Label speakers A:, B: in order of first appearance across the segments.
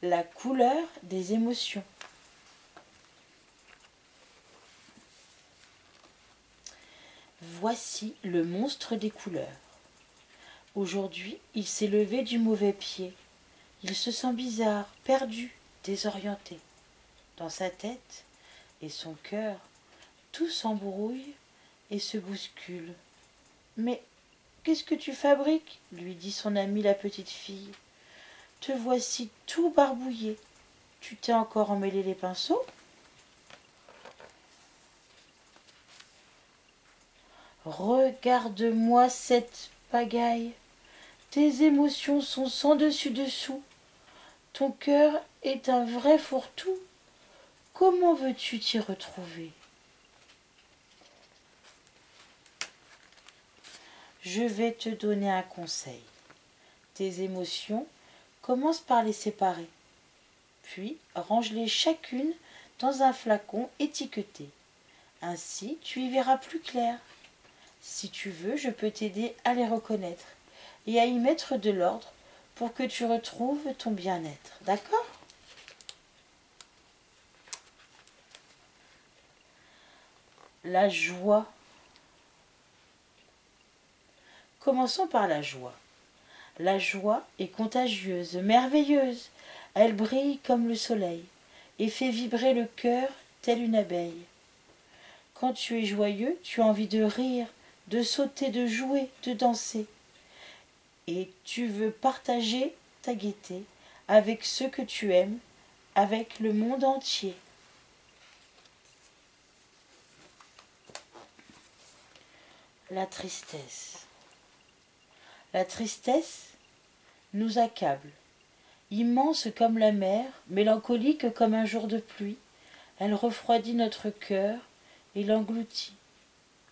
A: La couleur des émotions. Voici le monstre des couleurs. Aujourd'hui, il s'est levé du mauvais pied. Il se sent bizarre, perdu, désorienté. Dans sa tête et son cœur, tout s'embrouille et se bouscule. « Mais qu'est-ce que tu fabriques ?» lui dit son amie la petite fille. « Te voici tout barbouillé. Tu t'es encore emmêlé les pinceaux ?» « Regarde-moi cette pagaille. Tes émotions sont sans dessus-dessous. Ton cœur est un vrai fourre-tout. Comment veux-tu t'y retrouver ? Je vais te donner un conseil. Tes émotions, commence par les séparer. Puis, range-les chacune dans un flacon étiqueté. Ainsi, tu y verras plus clair. Si tu veux, je peux t'aider à les reconnaître et à y mettre de l'ordre pour que tu retrouves ton bien-être. D'accord ? La joie. Commençons par la joie. La joie est contagieuse, merveilleuse. Elle brille comme le soleil et fait vibrer le cœur telle une abeille. Quand tu es joyeux, tu as envie de rire, de sauter, de jouer, de danser. Et tu veux partager ta gaieté avec ceux que tu aimes, avec le monde entier. La tristesse. La tristesse nous accable. Immense comme la mer, mélancolique comme un jour de pluie, elle refroidit notre cœur et l'engloutit.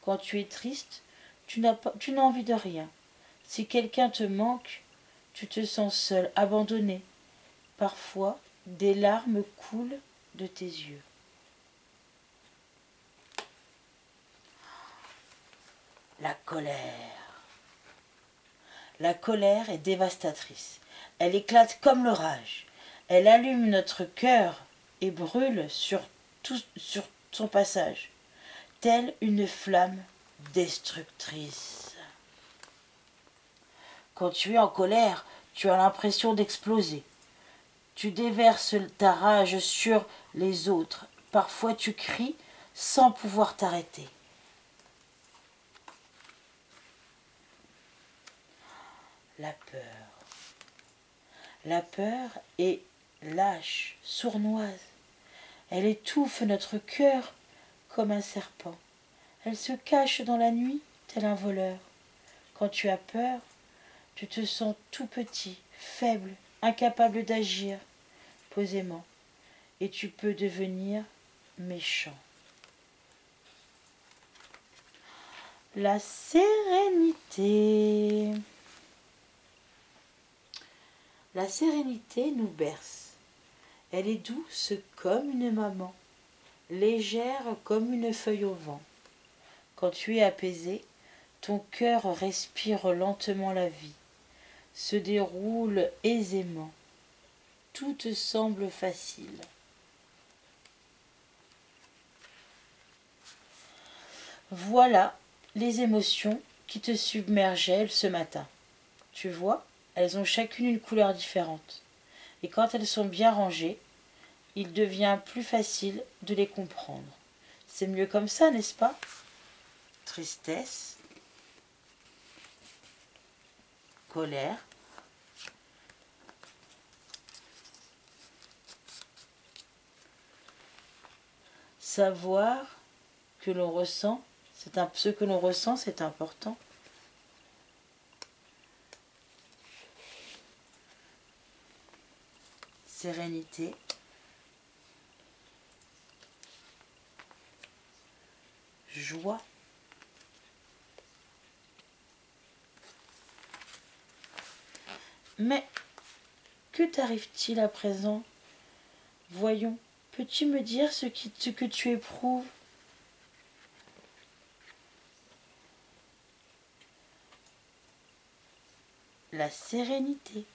A: Quand tu es triste, tu n'as envie de rien. Si quelqu'un te manque, tu te sens seul, abandonné. Parfois, des larmes coulent de tes yeux. La colère. La colère est dévastatrice. Elle éclate comme l'orage. Elle allume notre cœur et brûle sur son passage, telle une flamme destructrice. Quand tu es en colère, tu as l'impression d'exploser. Tu déverses ta rage sur les autres. Parfois tu cries sans pouvoir t'arrêter. La peur. La peur est lâche, sournoise. Elle étouffe notre cœur comme un serpent. Elle se cache dans la nuit tel un voleur. Quand tu as peur, tu te sens tout petit, faible, incapable d'agir posément. Et tu peux devenir méchant. La sérénité. La sérénité nous berce. Elle est douce comme une maman, légère comme une feuille au vent. Quand tu es apaisé, ton cœur respire lentement la vie, se déroule aisément. Tout te semble facile. Voilà les émotions qui te submergeaient ce matin. Tu vois, elles ont chacune une couleur différente. Et quand elles sont bien rangées, il devient plus facile de les comprendre. C'est mieux comme ça, n'est-ce pas ? Tristesse, colère, savoir que l'on ressent, ce que l'on ressent, c'est important. Sérénité, joie, mais que t'arrive-t-il à présent ? Voyons, peux-tu me dire ce que tu éprouves ? La sérénité.